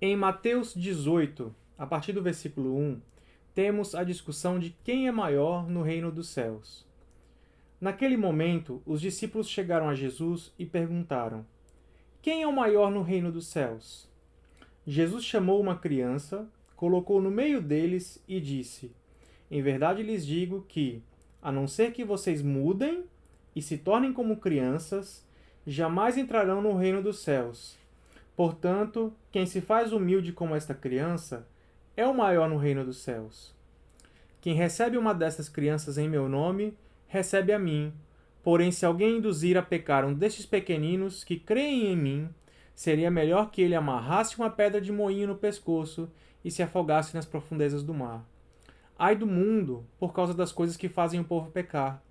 Em Mateus 18, a partir do versículo 1, temos a discussão de quem é maior no reino dos céus. Naquele momento, os discípulos chegaram a Jesus e perguntaram: Quem é o maior no reino dos céus? Jesus chamou uma criança, colocou no meio deles e disse: Em verdade lhes digo que, a não ser que vocês mudem e se tornem como crianças, jamais entrarão no reino dos céus. Portanto, quem se faz humilde como esta criança é o maior no reino dos céus. Quem recebe uma dessas crianças em meu nome, recebe a mim. Porém, se alguém induzir a pecar um destes pequeninos que creem em mim, seria melhor que ele amarrasse uma pedra de moinho no pescoço e se afogasse nas profundezas do mar. Ai do mundo, por causa das coisas que fazem o povo pecar.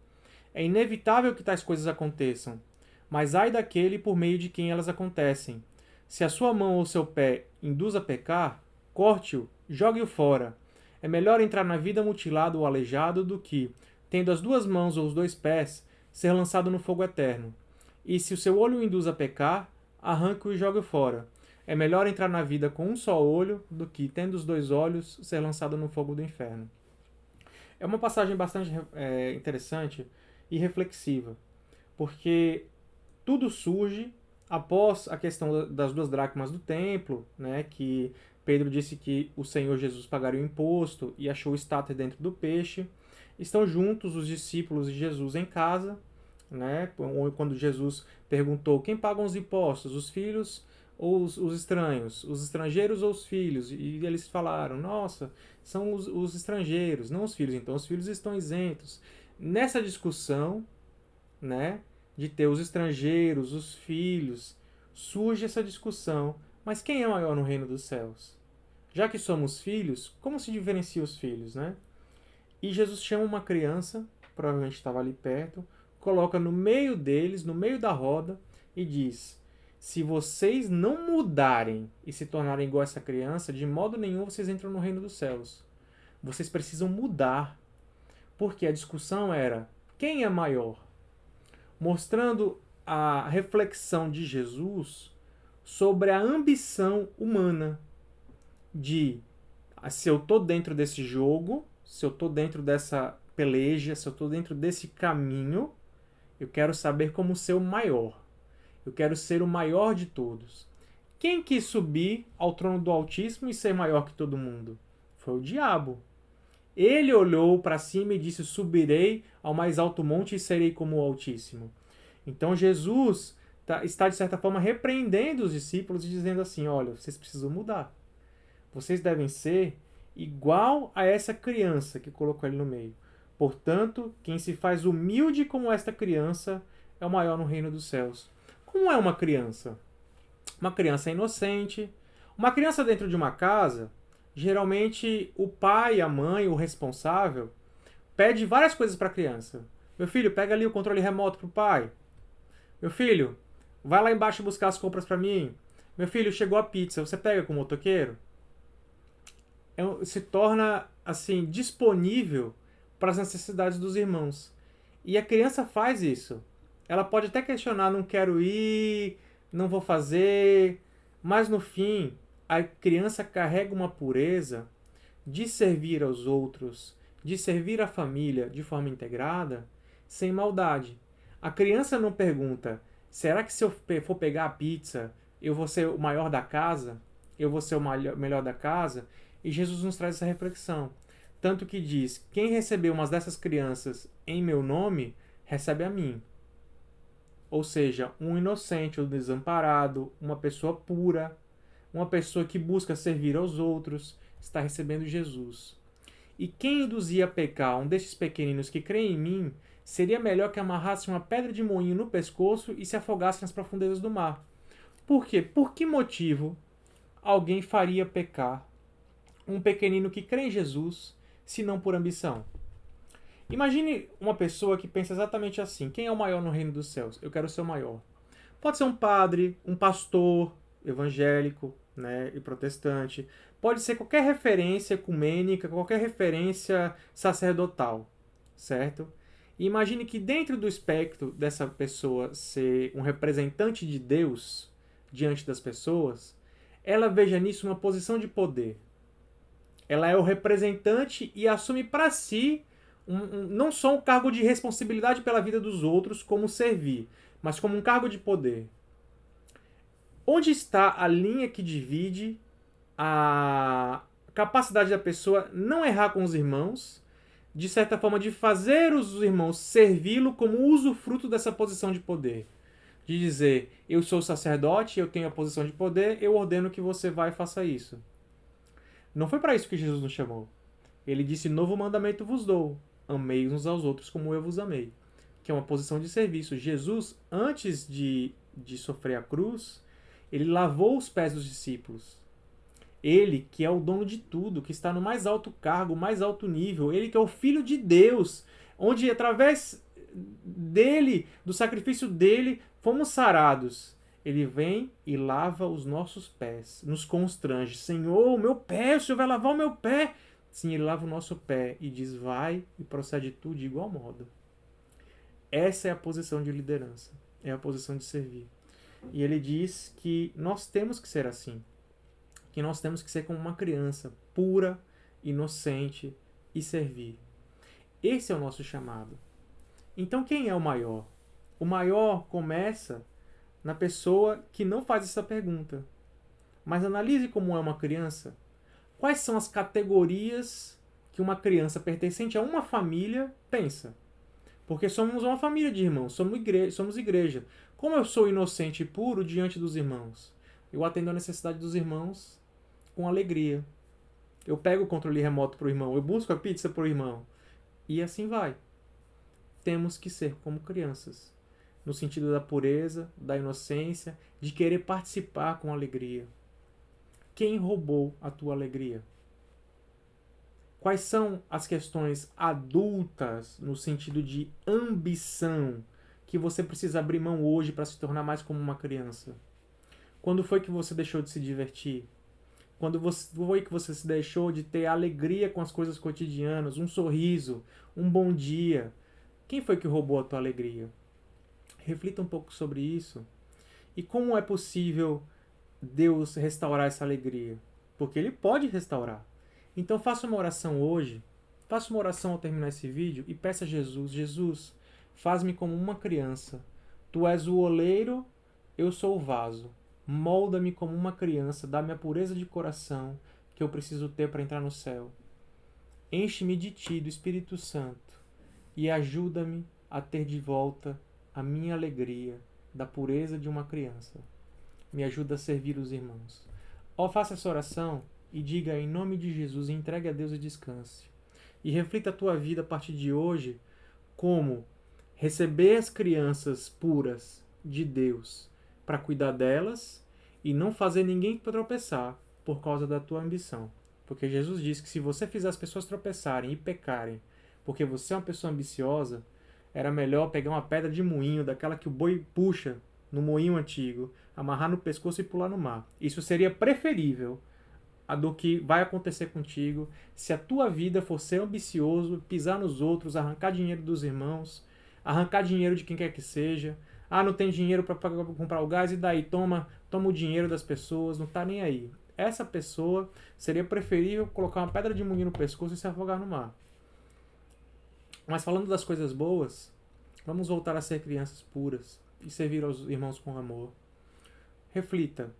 É inevitável que tais coisas aconteçam, mas ai daquele por meio de quem elas acontecem. Se a sua mão ou seu pé induz a pecar, corte-o, jogue-o fora. É melhor entrar na vida mutilado ou aleijado do que, tendo as duas mãos ou os dois pés, ser lançado no fogo eterno. E se o seu olho o induz a pecar, arranque-o e jogue-o fora. É melhor entrar na vida com um só olho do que, tendo os dois olhos, ser lançado no fogo do inferno. É uma passagem bastante interessante e reflexiva, porque tudo surge após a questão das duas dracmas do templo, né, que Pedro disse que o Senhor Jesus pagaria o imposto e achou o estáter dentro do peixe. Estão juntos os discípulos e Jesus em casa, né, quando Jesus perguntou quem paga os impostos, os filhos ou os estranhos, os estrangeiros ou os filhos, e eles falaram, nossa, são os estrangeiros, não os filhos, então os filhos estão isentos. Nessa discussão, né, de ter os estrangeiros, os filhos, surge essa discussão, mas quem é maior no reino dos céus? Já que somos filhos, como se diferencia os filhos, né? E Jesus chama uma criança, provavelmente estava ali perto, coloca no meio deles, no meio da roda, e diz: Se vocês não mudarem e se tornarem igual a essa criança, de modo nenhum vocês entram no reino dos céus. Vocês precisam mudar. Porque a discussão era: quem é maior? Mostrando a reflexão de Jesus sobre a ambição humana de se eu tô dentro desse jogo, se eu tô dentro dessa peleja, se eu tô dentro desse caminho, eu quero saber como ser o maior. Eu quero ser o maior de todos. Quem quis subir ao trono do Altíssimo e ser maior que todo mundo? Foi o diabo. Ele olhou para cima e disse: Subirei ao mais alto monte e serei como o Altíssimo. Então Jesus está, de certa forma, repreendendo os discípulos e dizendo assim: olha, vocês precisam mudar. Vocês devem ser igual a essa criança que colocou ele no meio. Portanto, quem se faz humilde como esta criança é o maior no reino dos céus. Como é uma criança? Uma criança inocente. Uma criança dentro de uma casa, geralmente o pai, a mãe, o responsável, pede várias coisas para a criança. Meu filho, pega ali o controle remoto pro pai. Meu filho, vai lá embaixo buscar as compras para mim. Meu filho, chegou a pizza, você pega com o motoqueiro? Se torna assim disponível para as necessidades dos irmãos. E a criança faz isso. Ela pode até questionar, não quero ir, não vou fazer, mas no fim, a criança carrega uma pureza de servir aos outros, de servir a família de forma integrada, sem maldade. A criança não pergunta: será que se eu for pegar a pizza, eu vou ser o maior da casa? Eu vou ser o melhor da casa? E Jesus nos traz essa reflexão. Tanto que diz: quem recebeu umas dessas crianças em meu nome, recebe a mim. Ou seja, um inocente, um desamparado, uma pessoa pura, uma pessoa que busca servir aos outros, está recebendo Jesus. E quem induzia a pecar um destes pequeninos que creem em mim, seria melhor que amarrasse uma pedra de moinho no pescoço e se afogasse nas profundezas do mar. Por quê? Por que motivo alguém faria pecar um pequenino que crê em Jesus, se não por ambição? Imagine uma pessoa que pensa exatamente assim: quem é o maior no reino dos céus? Eu quero ser o maior. Pode ser um padre, um pastor evangélico, né, e protestante. Pode ser qualquer referência ecumênica, qualquer referência sacerdotal, certo? E imagine que dentro do espectro dessa pessoa ser um representante de Deus diante das pessoas, ela veja nisso uma posição de poder. Ela é o representante e assume para si não só um cargo de responsabilidade pela vida dos outros, como servir, mas como um cargo de poder. Onde está a linha que divide a capacidade da pessoa não errar com os irmãos, de certa forma de fazer os irmãos servi-lo como usufruto dessa posição de poder? De dizer, eu sou sacerdote, eu tenho a posição de poder, eu ordeno que você vá e faça isso. Não foi para isso que Jesus nos chamou. Ele disse, novo mandamento vos dou, amei uns aos outros como eu vos amei. Que é uma posição de serviço. Jesus, antes de sofrer a cruz, ele lavou os pés dos discípulos. Ele, que é o dono de tudo, que está no mais alto cargo, mais alto nível, ele que é o Filho de Deus, onde através dele, do sacrifício dele, fomos sarados. Ele vem e lava os nossos pés, nos constrange. Senhor, o meu pé, o Senhor vai lavar o meu pé. Sim, ele lava o nosso pé e diz, vai e procede tu de igual modo. Essa é a posição de liderança, é a posição de servir. E ele diz que nós temos que ser assim, que nós temos que ser como uma criança, pura, inocente e servir. Esse é o nosso chamado. Então quem é o maior? O maior começa na pessoa que não faz essa pergunta. Mas analise como é uma criança. Quais são as categorias que uma criança pertencente a uma família pensa? Porque somos uma família de irmãos, somos igreja. Como eu sou inocente e puro diante dos irmãos? Eu atendo a necessidade dos irmãos com alegria. Eu pego o controle remoto para o irmão, eu busco a pizza para o irmão. E assim vai. Temos que ser como crianças, no sentido da pureza, da inocência, de querer participar com alegria. Quem roubou a tua alegria? Quais são as questões adultas, no sentido de ambição, que você precisa abrir mão hoje para se tornar mais como uma criança? Quando foi que você deixou de se divertir? Quando foi que você se deixou de ter alegria com as coisas cotidianas, um sorriso, um bom dia? Quem foi que roubou a tua alegria? Reflita um pouco sobre isso. E como é possível Deus restaurar essa alegria? Porque Ele pode restaurar. Então faça uma oração hoje, faça uma oração ao terminar esse vídeo e peça a Jesus, Jesus, faz-me como uma criança. Tu és o oleiro, eu sou o vaso. Molda-me como uma criança, dá-me a pureza de coração que eu preciso ter para entrar no céu. Enche-me de Ti, do Espírito Santo, e ajuda-me a ter de volta a minha alegria da pureza de uma criança. Me ajuda a servir os irmãos. Faça essa oração e diga em nome de Jesus, entregue a Deus e descanse. E reflita a tua vida a partir de hoje como receber as crianças puras de Deus para cuidar delas e não fazer ninguém tropeçar por causa da tua ambição. Porque Jesus diz que se você fizer as pessoas tropeçarem e pecarem porque você é uma pessoa ambiciosa, era melhor pegar uma pedra de moinho, daquela que o boi puxa no moinho antigo, amarrar no pescoço e pular no mar. Isso seria preferível a do que vai acontecer contigo se a tua vida for ser ambicioso, pisar nos outros, arrancar dinheiro dos irmãos, arrancar dinheiro de quem quer que seja. Ah, não tem dinheiro para comprar o gás, e daí? Toma o dinheiro das pessoas, não tá nem aí. Essa pessoa seria preferível colocar uma pedra de moinho no pescoço e se afogar no mar. Mas falando das coisas boas, vamos voltar a ser crianças puras e servir aos irmãos com amor. Reflita,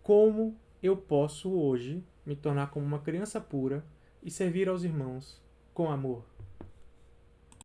como eu posso hoje me tornar como uma criança pura e servir aos irmãos com amor?